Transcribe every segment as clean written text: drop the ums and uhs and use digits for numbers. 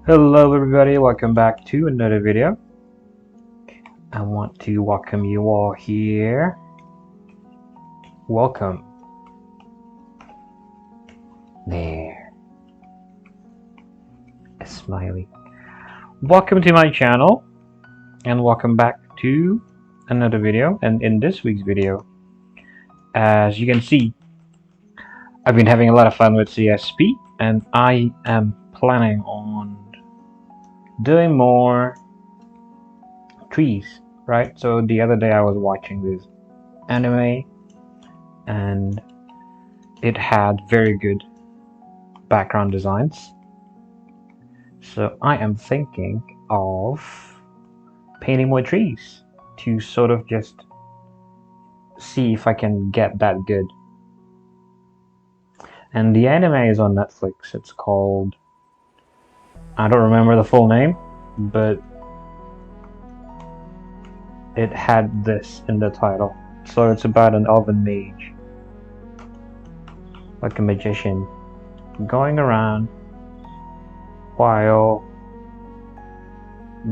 Hello everybody, welcome back to another video. I want to welcome you all here. Welcome. There. A smiley. Welcome to my channel and welcome back to another video. And in this week's video, as you can see, I've been having a lot of fun with CSP and I am planning on doing more trees, right? So the other day I was watching this anime and it had very good background designs. So I am thinking of painting more trees to sort of just see if I can get that good. And the anime is on Netflix. It's called, I don't remember the full name, but it had this in the title. So it's about an elven mage, like a magician, going around while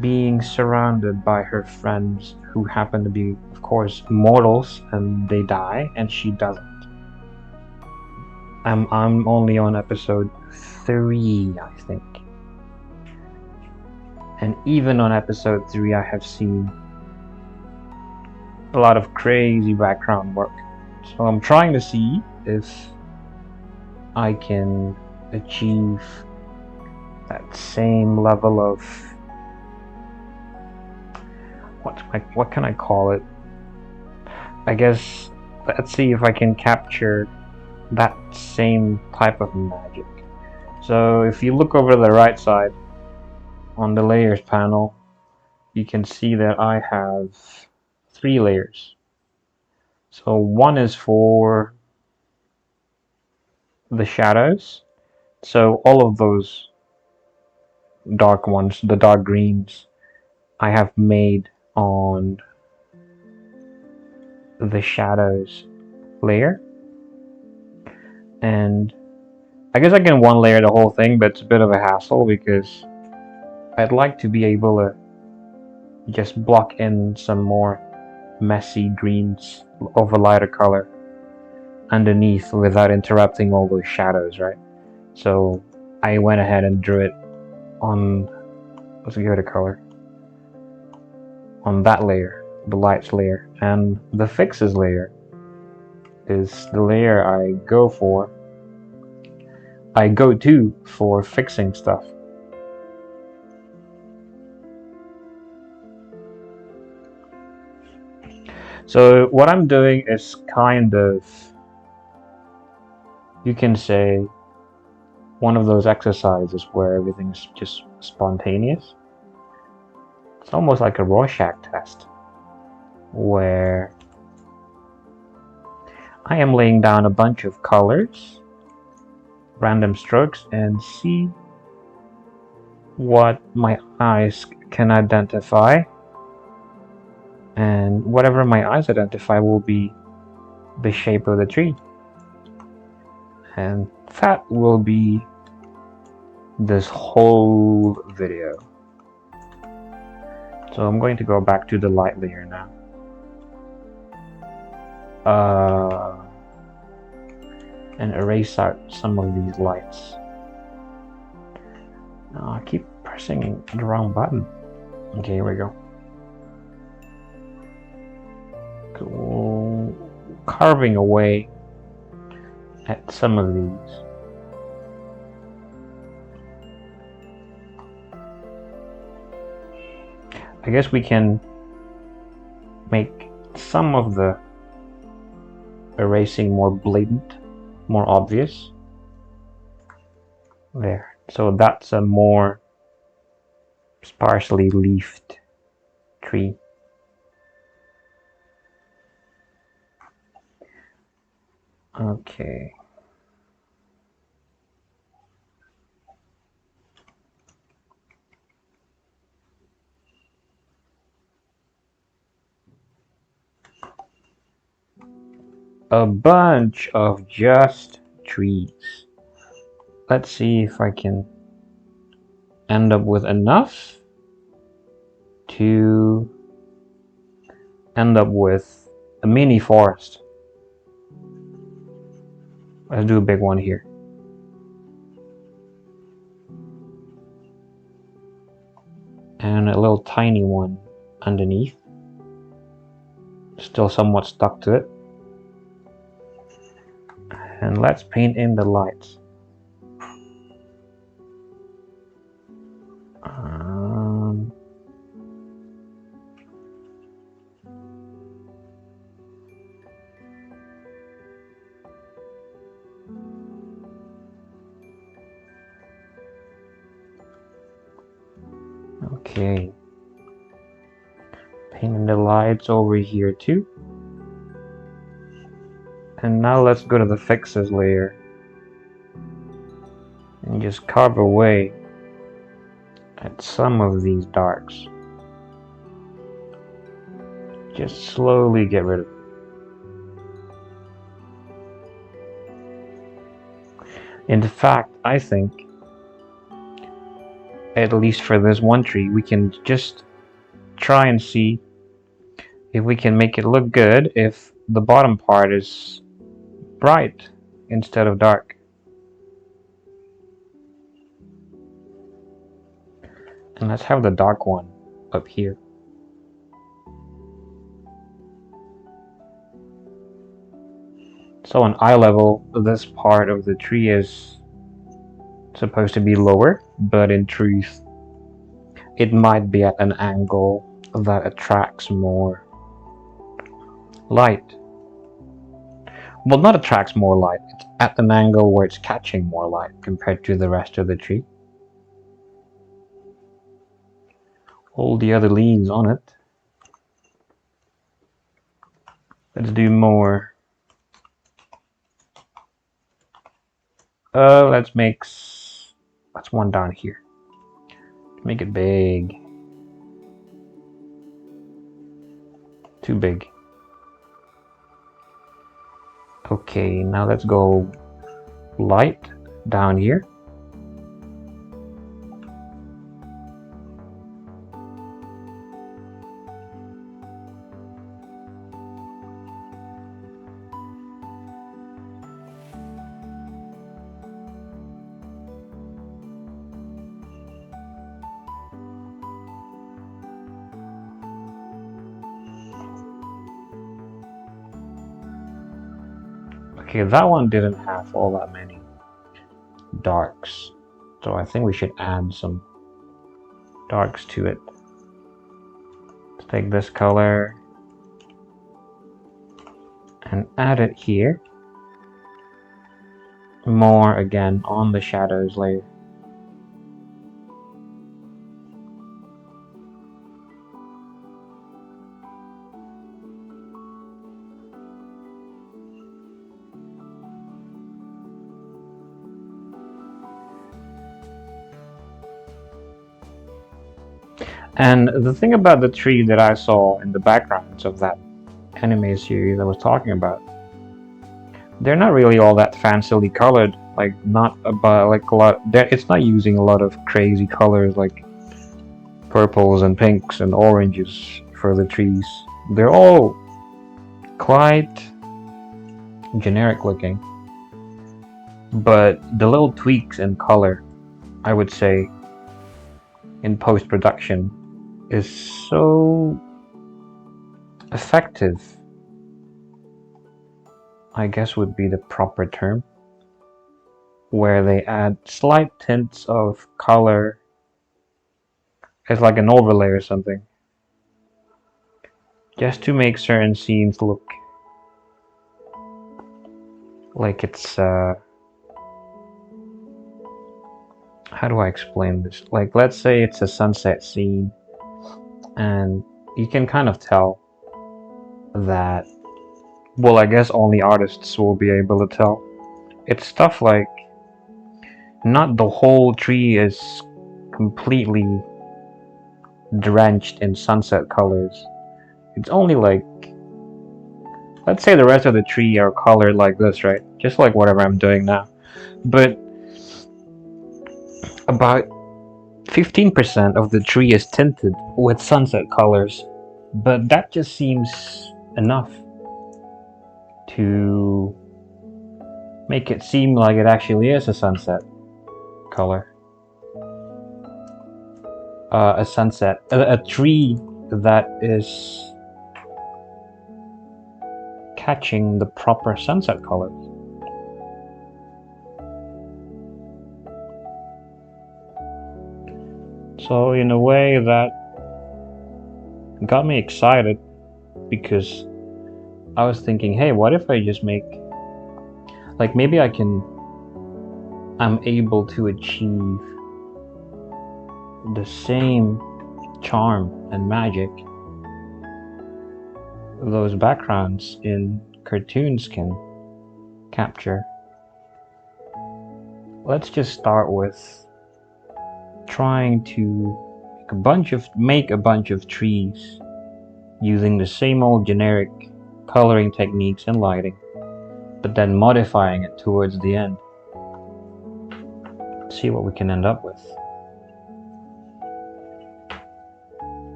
being surrounded by her friends who happen to be, of course, mortals, and they die, and she doesn't. I'm only on episode 3, I think. And even on episode 3, I have seen a lot of crazy background work. So I'm trying to see if I can achieve that same level of what can I call it? I guess let's see if I can capture that same type of magic. So if you look over to the right side on the layers panel, you can see that I have 3 layers. So one is for the shadows. So all of those dark ones, the dark greens, I have made on the shadows layer. And I guess I can one layer the whole thing, but it's a bit of a hassle because I'd like to be able to just block in some more messy greens of a lighter color underneath without interrupting all those shadows, right? So I went ahead and drew it on, let's give it a color, on that layer, the lights layer, and the fixes layer is the layer I go to for fixing stuff. So what I'm doing is kind of, you can say, one of those exercises where everything's just spontaneous. It's almost like a Rorschach test, where I am laying down a bunch of colors, random strokes, and see what my eyes can identify. And whatever my eyes identify will be the shape of the tree. And that will be this whole video. So I'm going to go back to the light layer now. And erase out some of these lights. I keep pressing the wrong button. Okay, here we go. Carving away at some of these. I guess we can make some of the erasing more blatant, more obvious. There. So that's a more sparsely leafed tree. Okay. A bunch of just trees. let's see if I can end up with enough to end up with a mini forest. Let's do a big one here. And a little tiny one underneath. Still somewhat stuck to it. And let's paint in the lights. Okay. Painting the lights over here too. And now let's go to the fixes layer and just carve away at some of these darks. Just slowly get rid of it. In fact, I think, at least for this one tree, we can just try and see if we can make it look good if the bottom part is bright instead of dark. And let's have the dark one up here. So on eye level, this part of the tree is supposed to be lower, but in truth, it might be at an angle that attracts more light. Well, not attracts more light, it's at an angle where it's catching more light compared to the rest of the tree. All the other leaves on it. Let's do more. Let's one down here. Make it big. Too big. Okay, now let's go light down here. Okay, that one didn't have all that many darks, so I think we should add some darks to it. Let's take this color and add it here. More again on the shadows layer. And the thing about the tree that I saw in the backgrounds of that anime series I was talking about, they're not really all that fancily colored. Like not about like a lot. It's not using a lot of crazy colors like purples and pinks and oranges for the trees. They're all quite generic looking, but the little tweaks in color, I would say, in post-production is so effective, I guess would be the proper term, where they add slight tints of color. It's like an overlay or something, just to make certain scenes look like it's how do I explain this? Like, let's say it's a sunset scene, and you can kind of tell that, well, I guess only artists will be able to tell. It's stuff like, not the whole tree is completely drenched in sunset colors. It's only like, let's say the rest of the tree are colored like this, right? Just like whatever I'm doing now. But About 15% of the tree is tinted with sunset colors, but that just seems enough to make it seem like it actually is a sunset color. A tree that is catching the proper sunset colors. So in a way that got me excited, because I was thinking, hey, what if I just make, like, maybe I'm able to achieve the same charm and magic those backgrounds in cartoons can capture. Let's just start with trying to make a bunch of trees using the same old generic coloring techniques and lighting, but then modifying it towards the end. See what we can end up with.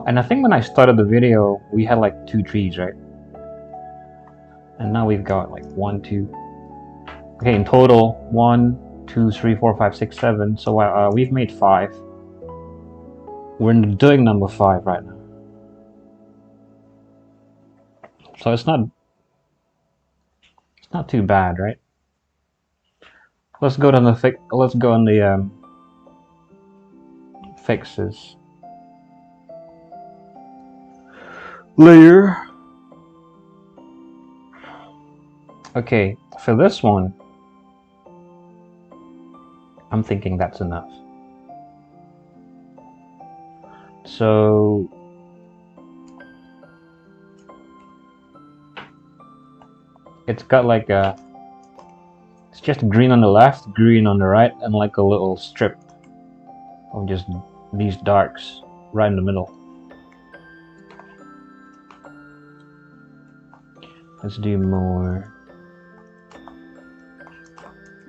And I think when I started the video, we had like 2 trees, right? And now we've got like 1, 2. Okay, in total, 1, 2, 3, 4, 5, 6, 7. So we've made 5. We're doing number 5 right now. So it's not too bad, right? Let's go on the fixes layer. Okay, for this one, I'm thinking that's enough. So it's got like it's just green on the left, green on the right, and like a little strip of just these darks right in the middle. Let's do more.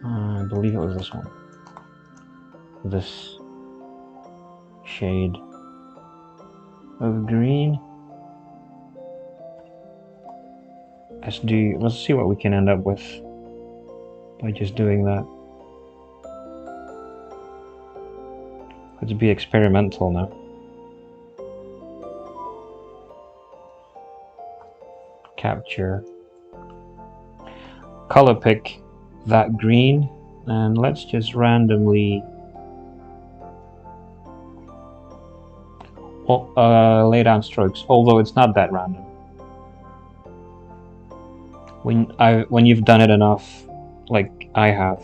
I believe it was this one. This shade of green. Let's see what we can end up with by just doing that. Let's be experimental now. Capture. Color pick that green, and let's just randomly lay down strokes, although it's not that random. When you've done it enough, like I have,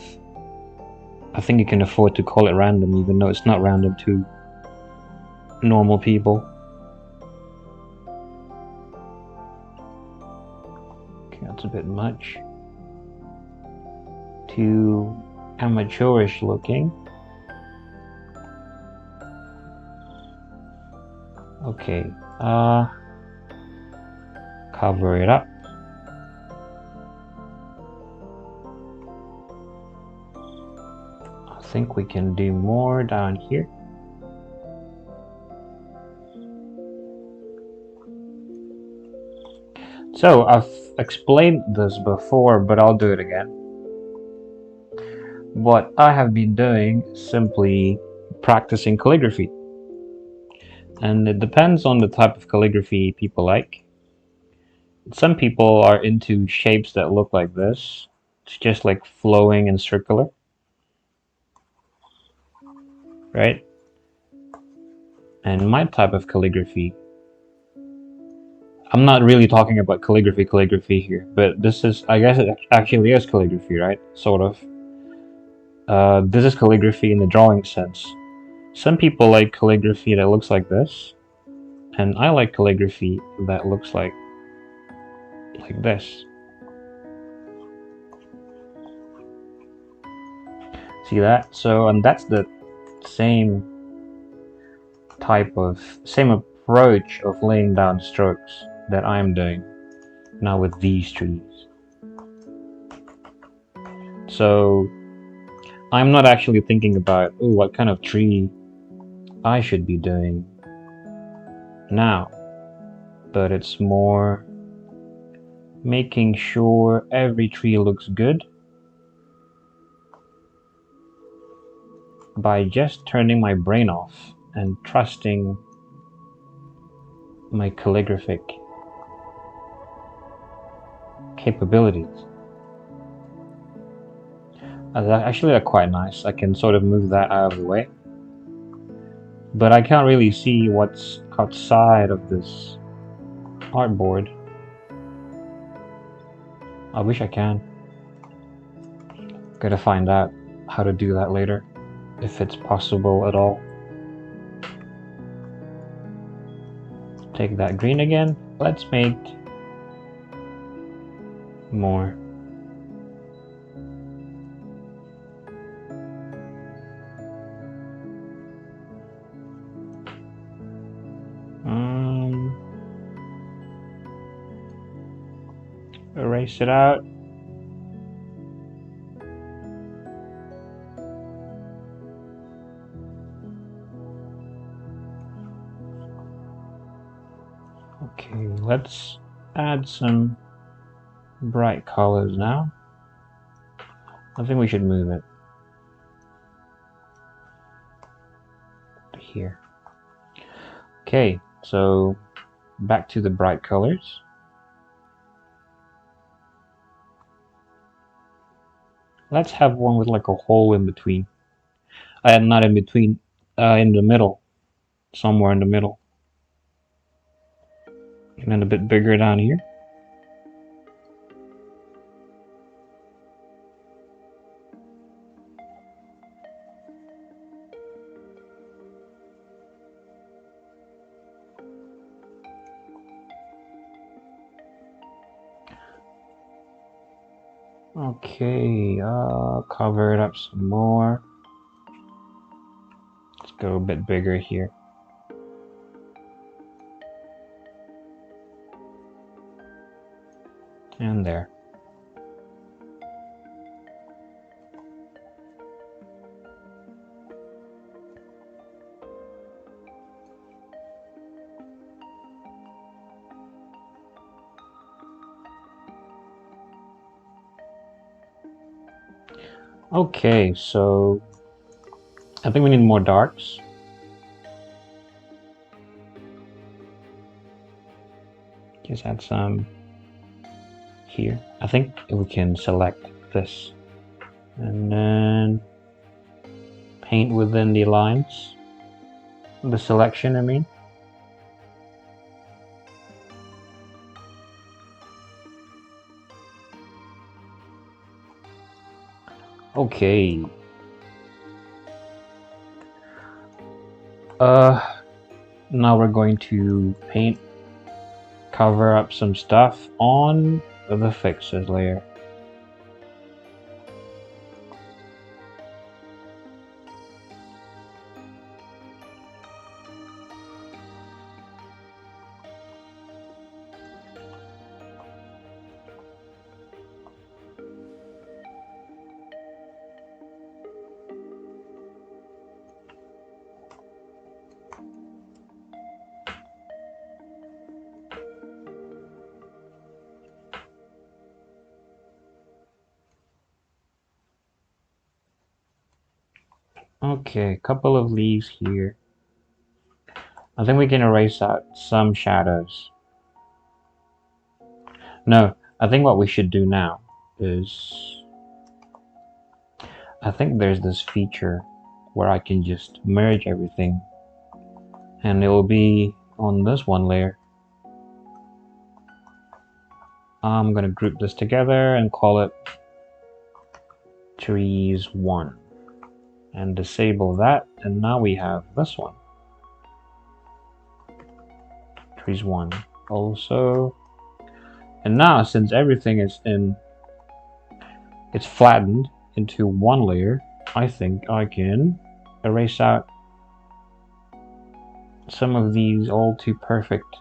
I think you can afford to call it random, even though it's not random to normal people. Okay, that's a bit much. Too amateurish looking. Okay, cover it up. I think we can do more down here. So I've explained this before, but I'll do it again. What I have been doing is simply practicing calligraphy. And it depends on the type of calligraphy people like. Some people are into shapes that look like this. It's just like flowing and circular. Right? And my type of calligraphy, I'm not really talking about calligraphy here, but this is, I guess it actually is calligraphy, right? Sort of. This is calligraphy in the drawing sense. Some people like calligraphy that looks like this, and I like calligraphy that looks like this. See that? So, and that's the same approach of laying down strokes that I'm doing now with these trees. So I'm not actually thinking about, oh, what kind of tree I should be doing now, but it's more making sure every tree looks good by just turning my brain off and trusting my calligraphic capabilities. Actually, they're quite nice. I can sort of move that out of the way, but I can't really see what's outside of this artboard. I wish I can. Gotta find out how to do that later, if it's possible at all. Take that green again. Let's make more. Erase it out. Okay, let's add some bright colors now. I think we should move it here. Okay, so back to the bright colors. Let's have one with like a hole in between. Not in between, in the middle. Somewhere in the middle. And then a bit bigger down here. Okay, cover it up some more. Let's go a bit bigger here. And there. Okay, so I think we need more darks. Just add some here. I think we can select this and then paint within the lines. The selection, I mean. Okay. Now we're going to paint, cover up some stuff on the fixes layer. Okay, a couple of leaves here. I think we can erase out some shadows. No, I think what we should do now is, I think there's this feature where I can just merge everything and it will be on this one layer. I'm gonna group this together and call it trees 1 and disable that, and now we have this one, trees 1 also. And now since everything is it's flattened into one layer, I think I can erase out some of these all too perfect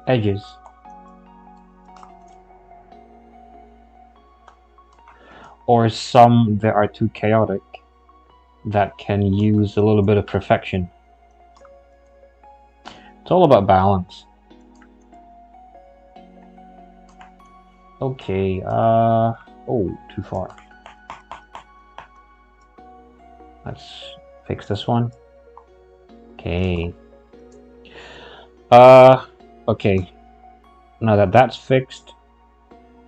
edges. or some that are too chaotic that can use a little bit of perfection. It's all about balance. Okay, oh, too far. Let's fix this one. Okay. Okay. Now that that's fixed,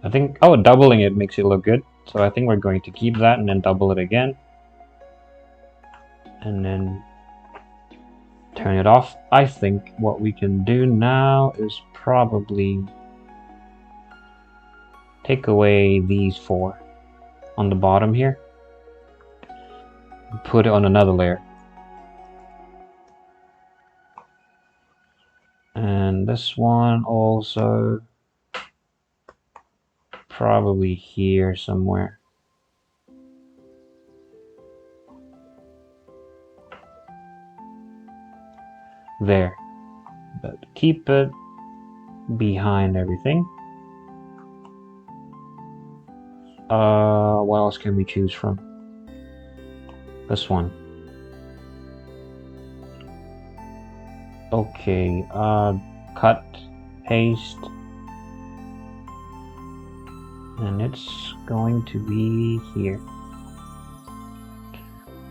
I think, oh, doubling it makes it look good. So I think we're going to keep that and then double it again. And then turn it off. I think what we can do now is probably take away these 4 on the bottom here. Put it on another layer. And this one also probably here somewhere. There. But keep it behind everything. What else can we choose from? This one. Okay, cut, paste, and it's going to be here.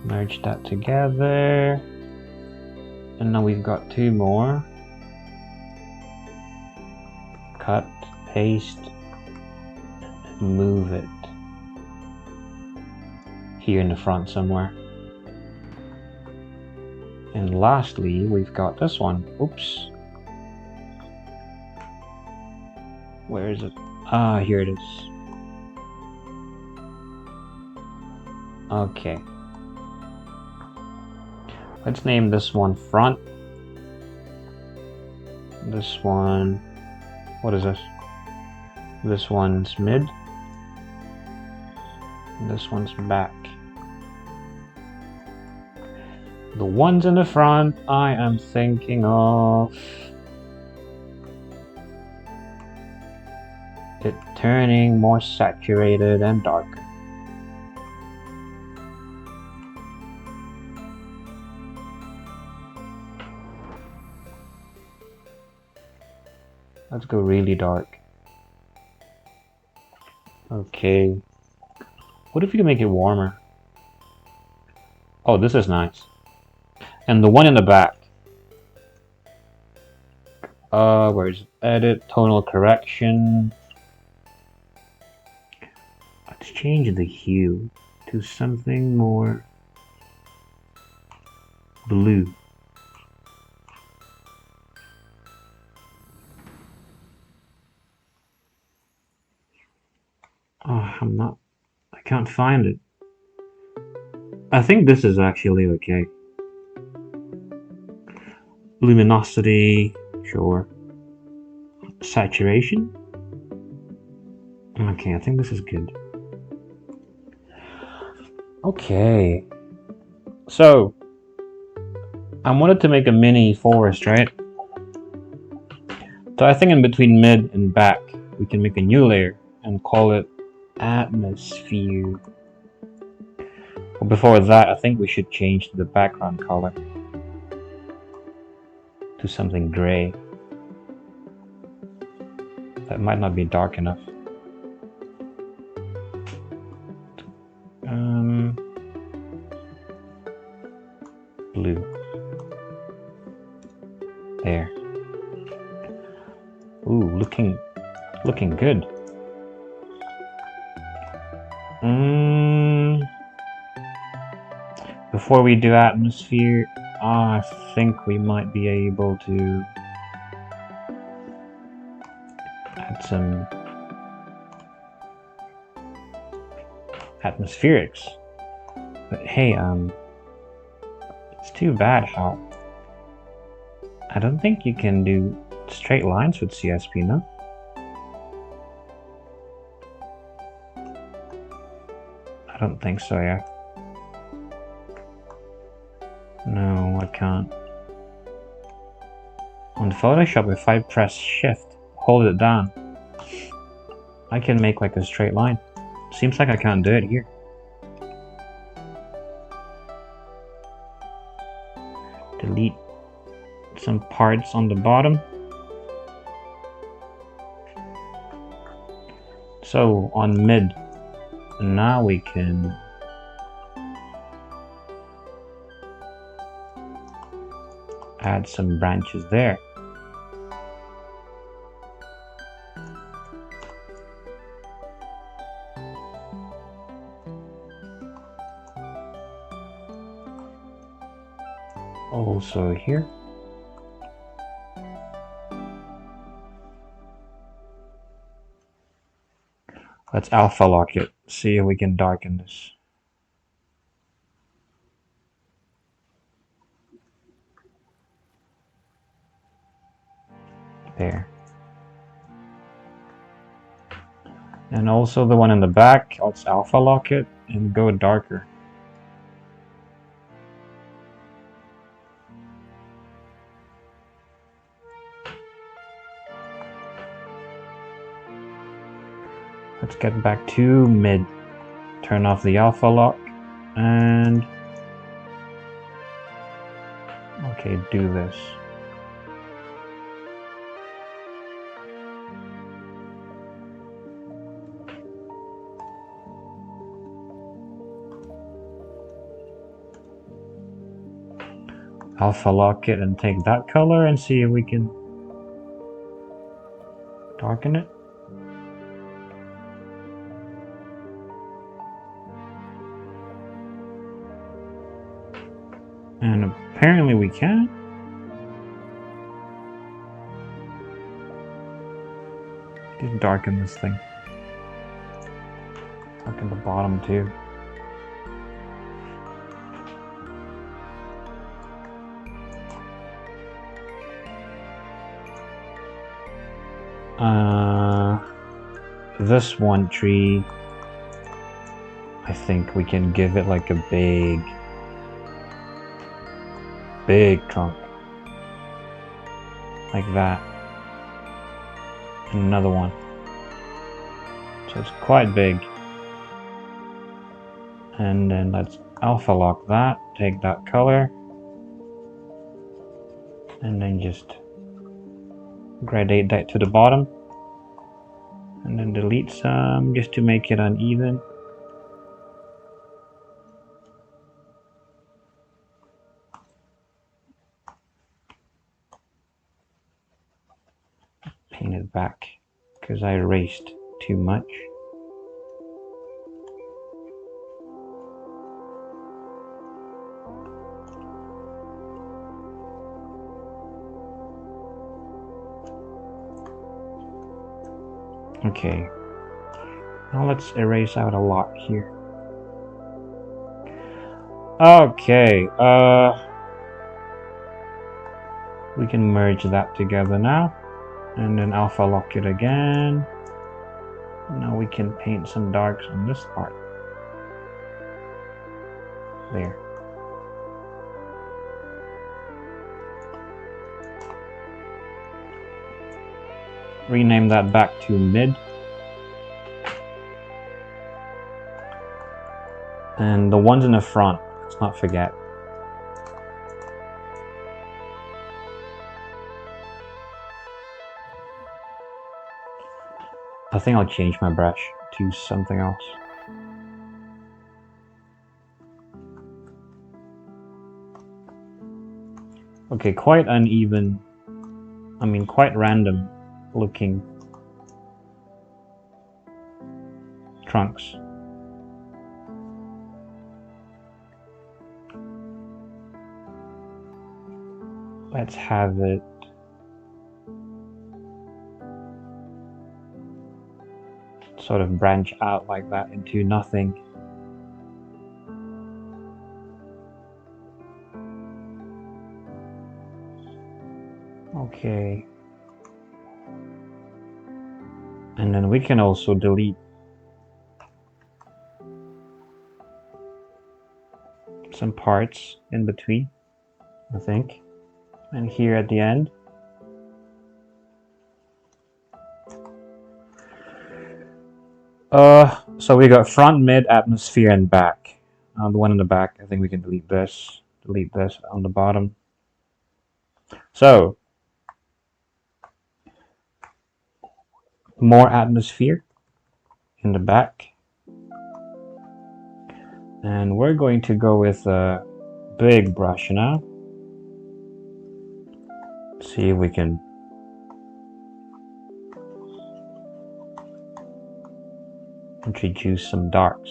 Merge that together, and now we've got 2 more. Cut, paste, move it here in the front somewhere. And lastly, we've got this one. Oops. Where is it? Ah, here it is. Okay. Let's name this one front. This one, what is this? This one's mid. This one's back. The ones in the front, I am thinking of it turning more saturated and darker. Let's go really dark. Okay. What if we can make it warmer? Oh, this is nice. And the one in the back. Where's edit, tonal correction? Let's change the hue to something more blue. Oh, I can't find it. I think this is actually okay. Luminosity, sure. Saturation? Okay, I think this is good. Okay. So, I wanted to make a mini forest, right? So I think in between mid and back, we can make a new layer and call it atmosphere. But before that, I think we should change the background color to something gray. That might not be dark enough. Blue. There. Ooh, looking good. Before we do atmosphere, I think we might be able to add some atmospherics. But hey, it's too bad how I don't think you can do straight lines with CSP, no? I don't think so, yeah. No, I can't. On Photoshop, if I press Shift, hold it down, I can make like a straight line. seems like I can't do it here. Delete some parts on the bottom. So on mid, now we can add some branches there. Also here. Let's alpha lock it, see if we can darken this. There. And also the one in the back, let's alpha lock it and go darker. Let's get back to mid. Turn off the alpha lock and okay, do this. Alpha lock it and take that color and see if we can darken it. And apparently we can. Just darken this thing. Darken the bottom too. This one tree, I think we can give it like a big trunk. Like that. And another one. So it's quite big. And then let's alpha lock that, take that color, and then just gradate that to the bottom. And then delete some just to make it uneven. Paint it back because I erased too much. Okay, now let's erase out a lot here. Okay, we can merge that together now, and then alpha lock it again. Now we can paint some darks on this part. There. Rename that back to mid. And the ones in the front, let's not forget. I think I'll change my brush to something else. Okay, quite uneven. I mean, quite random looking trunks. Let's have it sort of branch out like that into nothing. Okay. And then we can also delete some parts in between, I think. And here at the end. So we got front, mid, atmosphere, and back. The one in the back, I think we can delete this. Delete this on the bottom. So, more atmosphere in the back. And we're going to go with a big brush now. See if we can introduce some darks.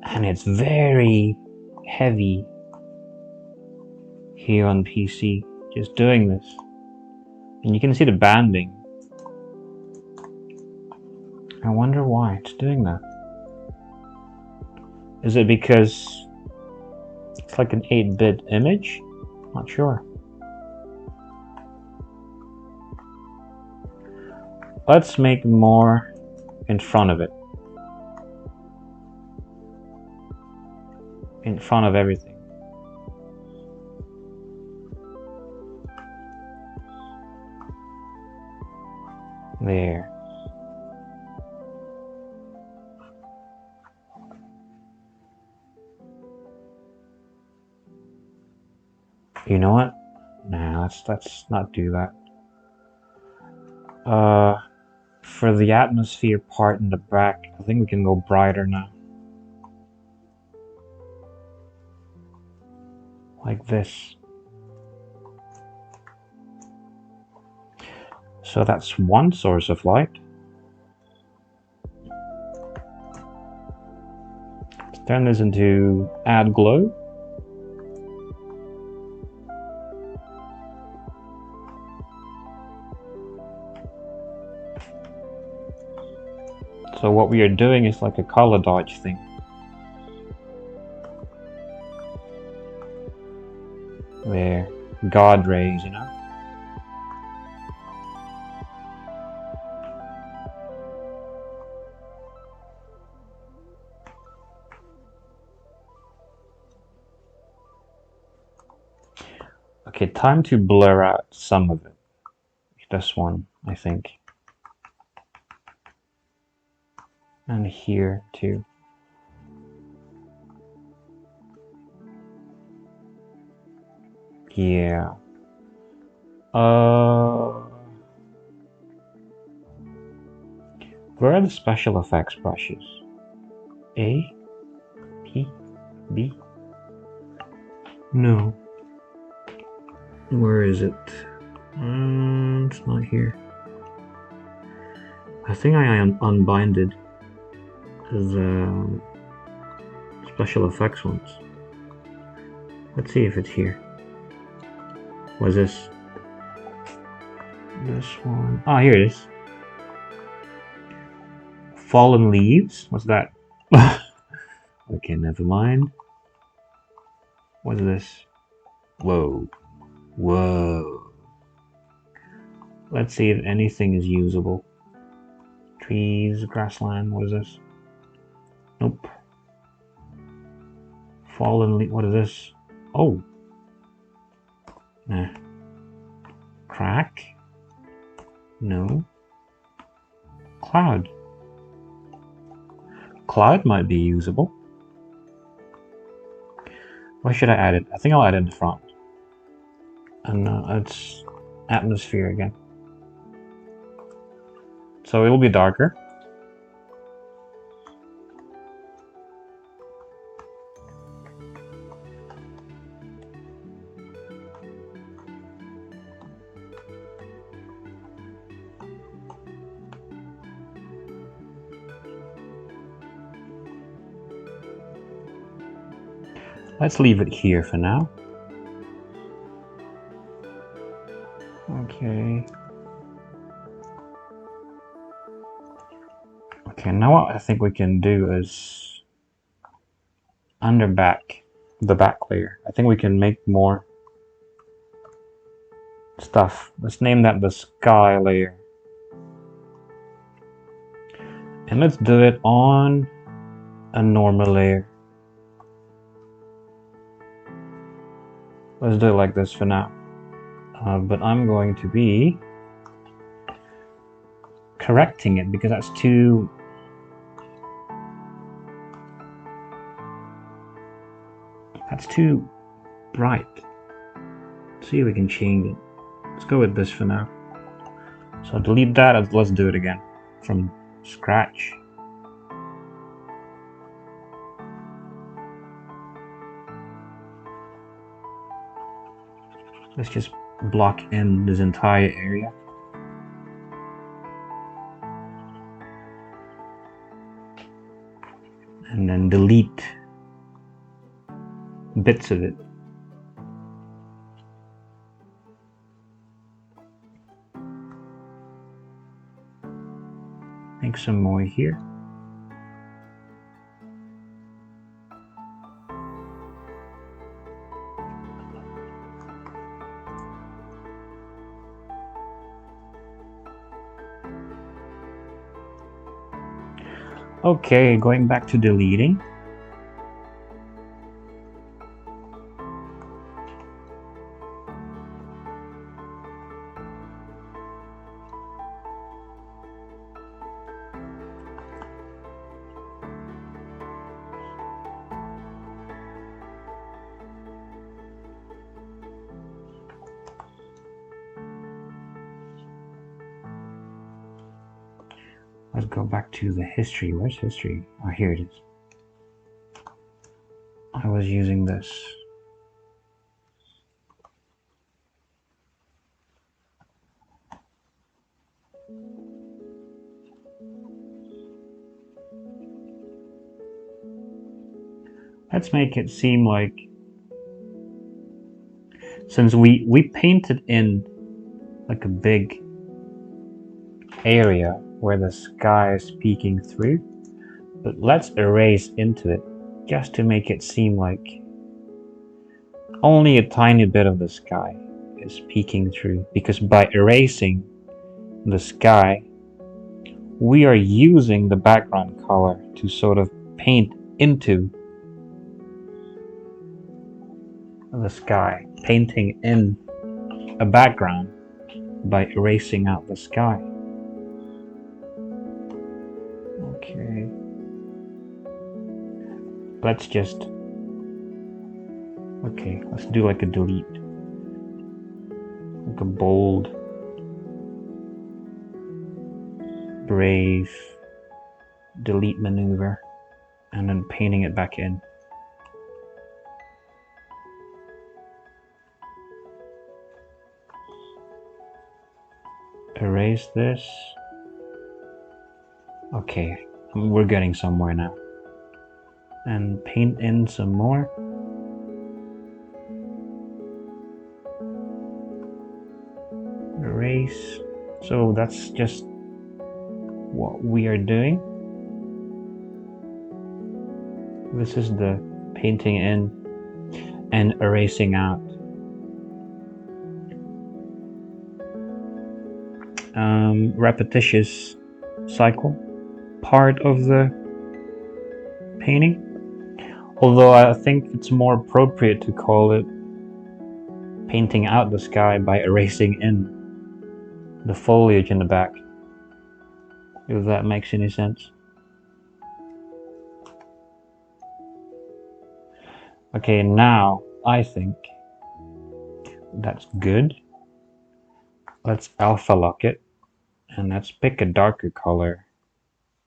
And it's very heavy here on PC, just doing this. And you can see the banding. I wonder why it's doing that. Is it because it's like an 8-bit image? Not sure. Let's make more in front of it. In front of everything. There. You know what? Nah, let's not do that. For the atmosphere part in the back, I think we can go brighter now. Like this. So that's one source of light. Let's turn this into add glow. So what we are doing is like a color dodge thing. There, God rays, you know. Okay, time to blur out some of it. This one, I think. And here too. Yeah. Where are the special effects brushes? A? P? B? No. Where is it? It's not here. I think I unbinded the special effects ones. Let's see if it's here. What's this? This one. Ah, here it is. Fallen leaves? What's that? Okay, never mind. What's this? Whoa. Whoa. Let's see if anything is usable. Trees, grassland, what is this? Nope. Fallen leaf, what is this? Oh. Nah. Crack? No. Cloud. Cloud might be usable. Why should I add it? I think I'll add it in the front. And it's atmosphere again. So it will be darker. Let's leave it here for now. Okay. Okay, now what I think we can do is under the back layer. I think we can make more stuff. Let's name that the sky layer. And let's do it on a normal layer. Let's do it like this for now. But I'm going to be correcting it because that's too That's too bright. Let's see if we can change it. Let's go with this for now. So delete that and let's do it again from scratch. Let's just block in this entire area. And then delete bits of it. Make some more here. Okay, going back to deleting. Let's go back to the history. Where's history? Oh, here it is. I was using this. Let's make it seem like, since we painted in like a big area where the sky is peeking through, but let's erase into it just to make it seem like only a tiny bit of the sky is peeking through, because by erasing the sky we are using the background color to sort of paint into the sky, painting in a background by erasing out the sky. Okay, let's do like a delete, like a bold, brave delete maneuver, and then painting it back in. Erase this. Okay, we're getting somewhere now. And paint in some more. Erase. So that's just what we are doing. This is the painting in and erasing out. Repetitious cycle part of the painting, although I think it's more appropriate to call it painting out the sky by erasing in the foliage in the back, if that makes any sense. Okay, now I think that's good. Let's alpha lock it and let's pick a darker color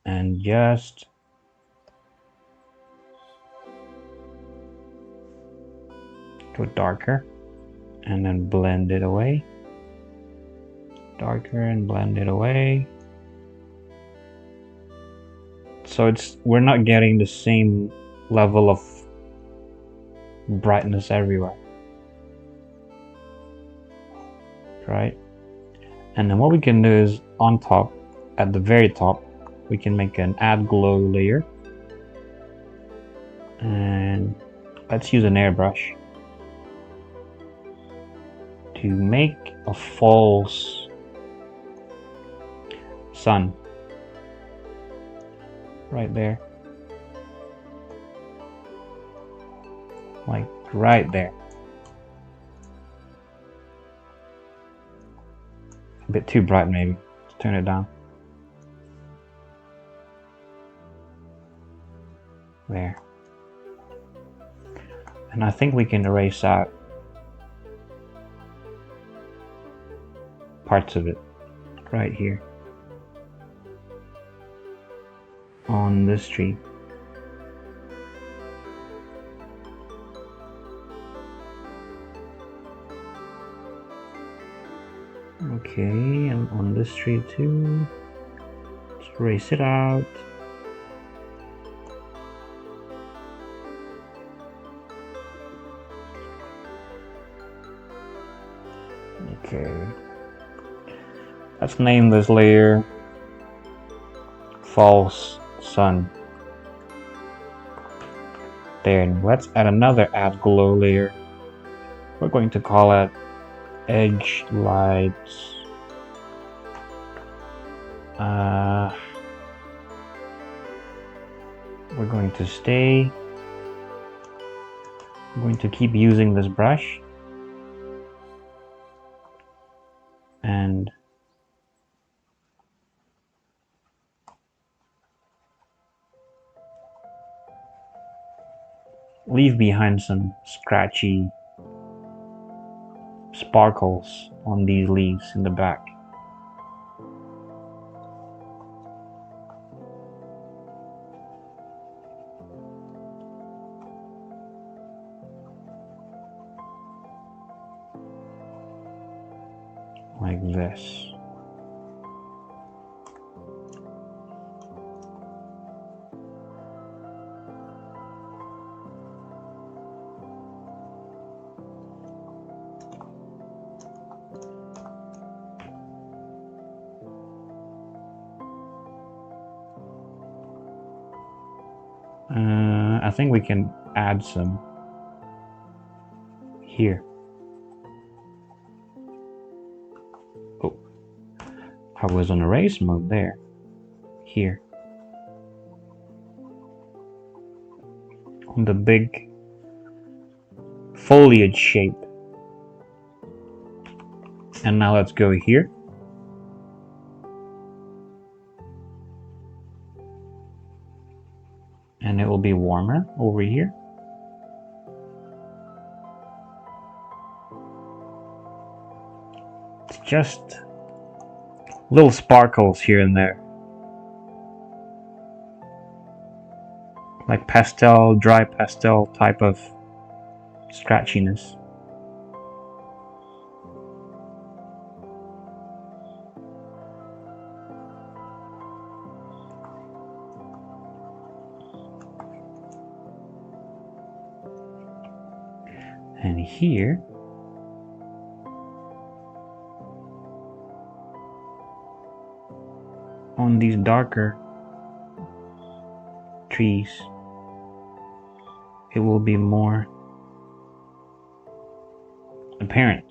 and just go darker and then blend it away. Darker and blend it away. So we're not getting the same level of brightness everywhere, right? And then what we can do is on top, at the very top, we can make an add glow layer, and let's use an airbrush to make a false sun right there, like right there. A bit too bright maybe. Let's turn it down. There. And I think we can erase out parts of it right here on this tree. Okay, and on this tree too. Let's erase it out. Okay. Let's name this layer False Sun. Then let's add another add glow layer. We're going to call it Edge Lights. We're going to stay. I'm going to keep using this brush. And leave behind some scratchy sparkles on these leaves in the back. Like this. I think we can add some here. Oh, I was on erase mode there. Here. On the big foliage shape. And now let's go here. And it will be warmer over here. It's just little sparkles here and there. Like pastel, dry pastel type of scratchiness. And here, on these darker trees, it will be more apparent.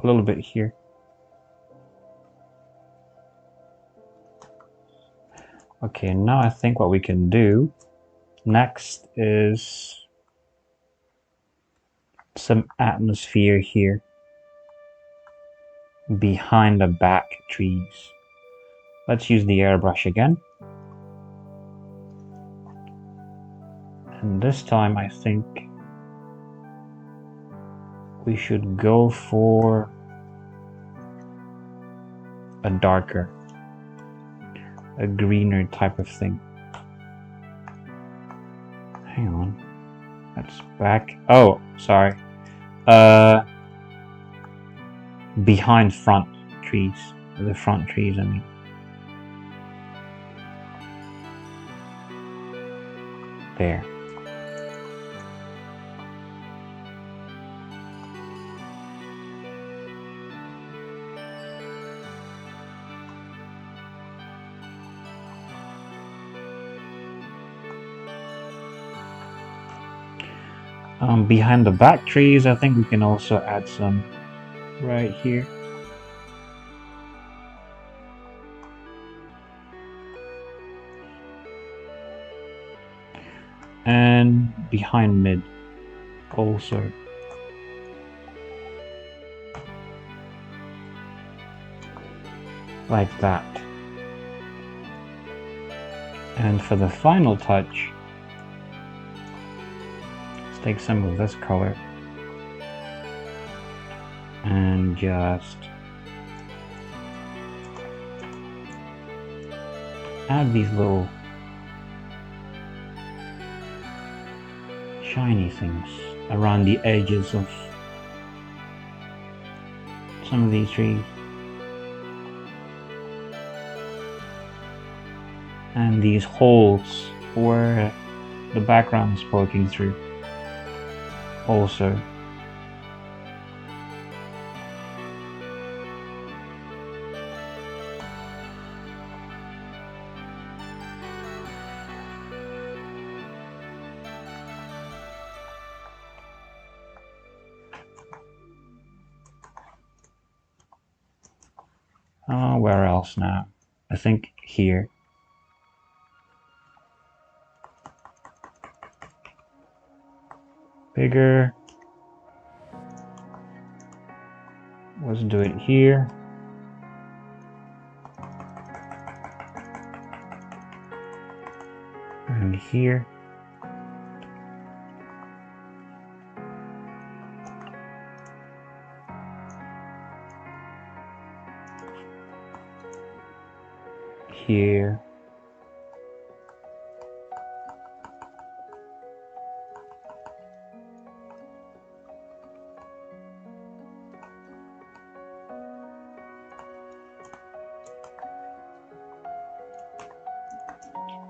A little bit here. Okay, now I think what we can do next is some atmosphere here behind the back trees. Let's use the airbrush again. And this time I think we should go for a darker, a greener type of thing. Hang on, that's back. Oh, sorry. Behind front trees, the front trees, I mean. There. Behind the back trees, I think we can also add some right here. And behind mid also. Like that. And for the final touch, let's take some of this color and just add these little shiny things around the edges of some of these trees. And these holes where the background is poking through also. Where else now? I think here. Bigger. Let's do it here. And here. Here.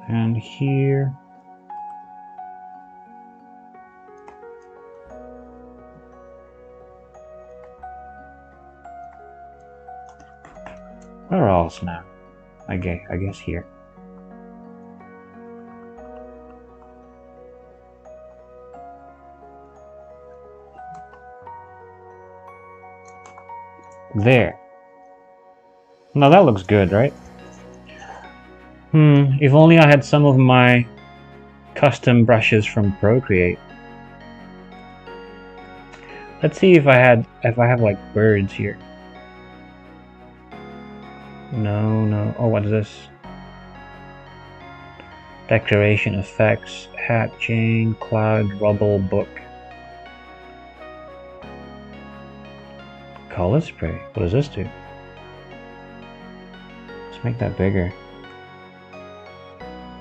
And here. Where else now? Okay, I guess here. There. Now that looks good, right? If only I had some of my custom brushes from Procreate. Let's see if I have like birds here. No. Oh, what's this? Decoration effects, hat chain, cloud, rubble, book. Color spray. What does this do? Let's make that bigger.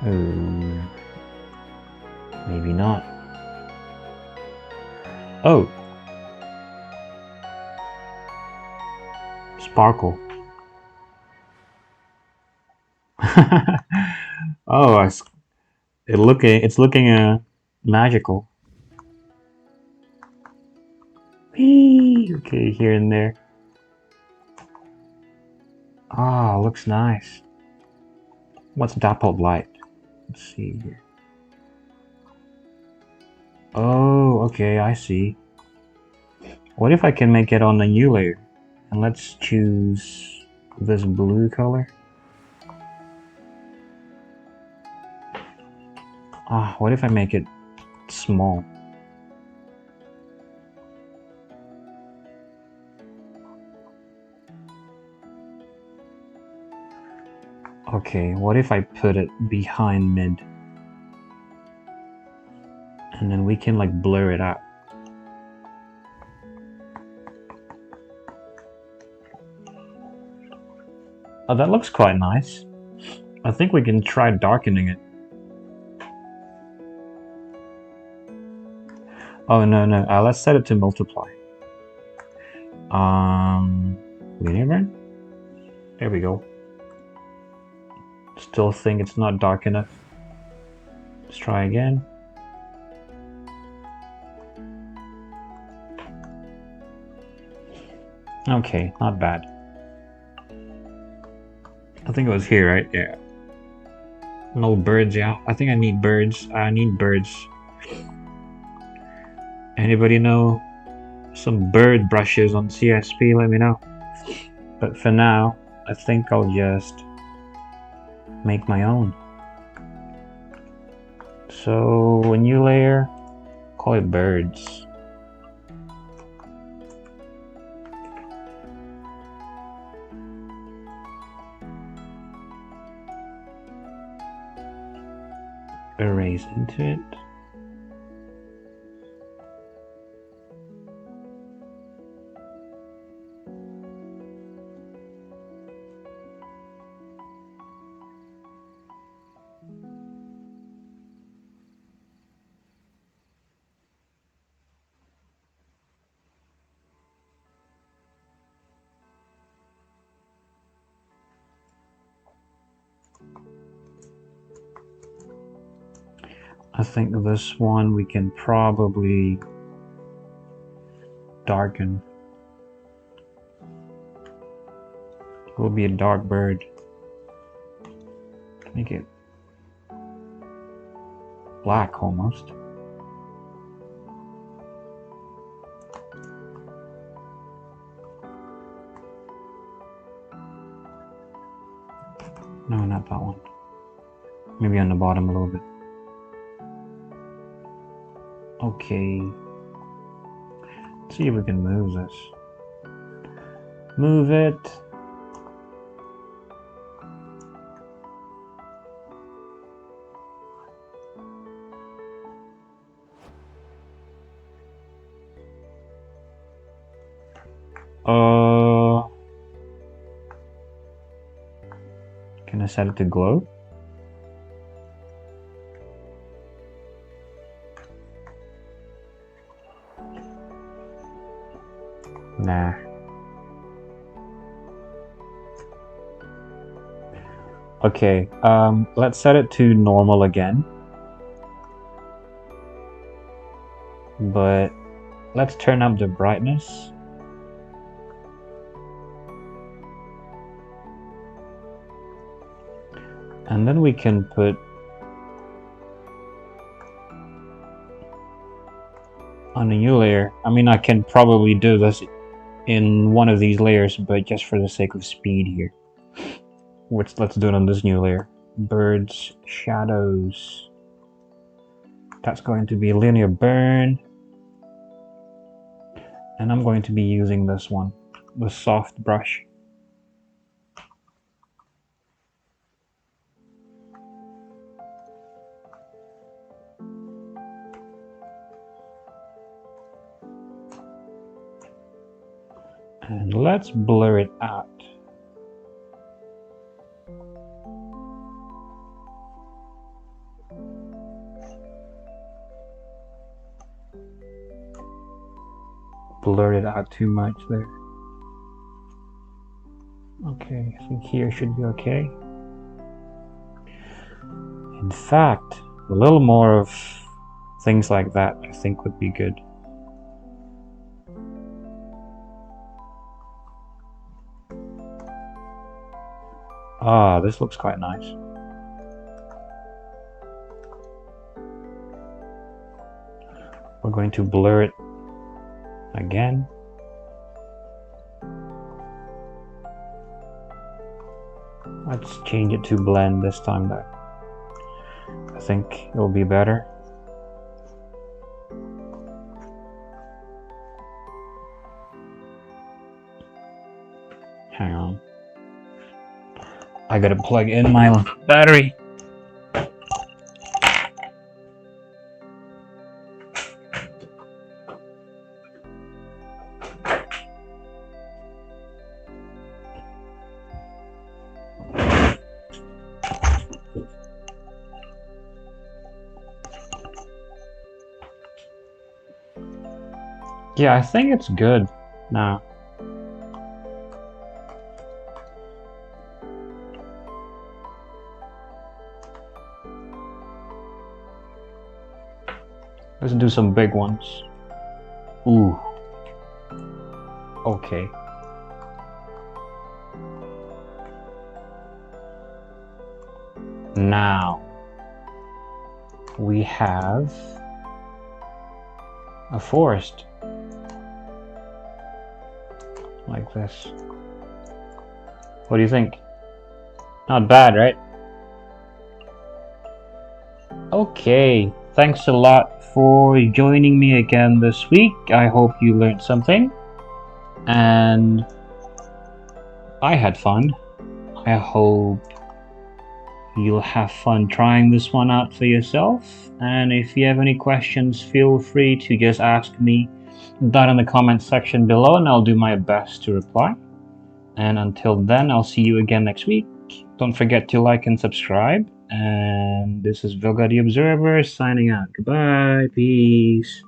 Ooh. Maybe not. Oh. Sparkle. Oh, it's looking magical. Whee! Okay, here and there. Ah, looks nice. What's dappled light? Let's see here. Oh, okay, I see. What if I can make it on the new layer? And let's choose this blue color. Ah, what if I make it small? Okay, what if I put it behind mid? And then we can like blur it out. Oh, that looks quite nice. I think we can try darkening it. Oh, no. Let's set it to multiply. Linear burn? There we go. Still think it's not dark enough. Let's try again. Okay, not bad. I think it was here, right? Yeah. No birds, yeah. I think I need birds. I need birds. Anybody know some bird brushes on CSP? Let me know. But for now, I think I'll just make my own. So a new layer, call it birds. erase into it. I think this one we can probably darken. It will be a dark bird. Make it black almost. No, not that one. Maybe on the bottom a little bit. Okay. Let's see if we can move this. Move it. Can I set it to glow? Nah. Okay, let's set it to normal again. But let's turn up the brightness. And then we can put on a new layer. I mean, I can probably do this in one of these layers, but just for the sake of speed here, let's do it on this new layer. Birds, shadows. That's going to be linear burn. And I'm going to be using this one, the soft brush. And let's blur it out. Blurred it out too much there. Okay, I think here should be okay. In fact, a little more of things like that I think would be good. Ah, this looks quite nice. We're going to blur it again. Let's change it to blend this time though. I think it'll be better. Hang on. I gotta plug in my battery. Yeah, I think it's good now. Let's do some big ones. Ooh. Okay. Now we have a forest like this. What do you think? Not bad, right? Okay, thanks a lot for joining me again this week. I hope you learned something and I had fun. I hope you'll have fun trying this one out for yourself. And if you have any questions, feel free to just ask me that in the comment section below, and I'll do my best to reply. And until then, I'll see you again next week. Don't forget to like and subscribe. And this is Velga the Observer signing out. Goodbye. Peace.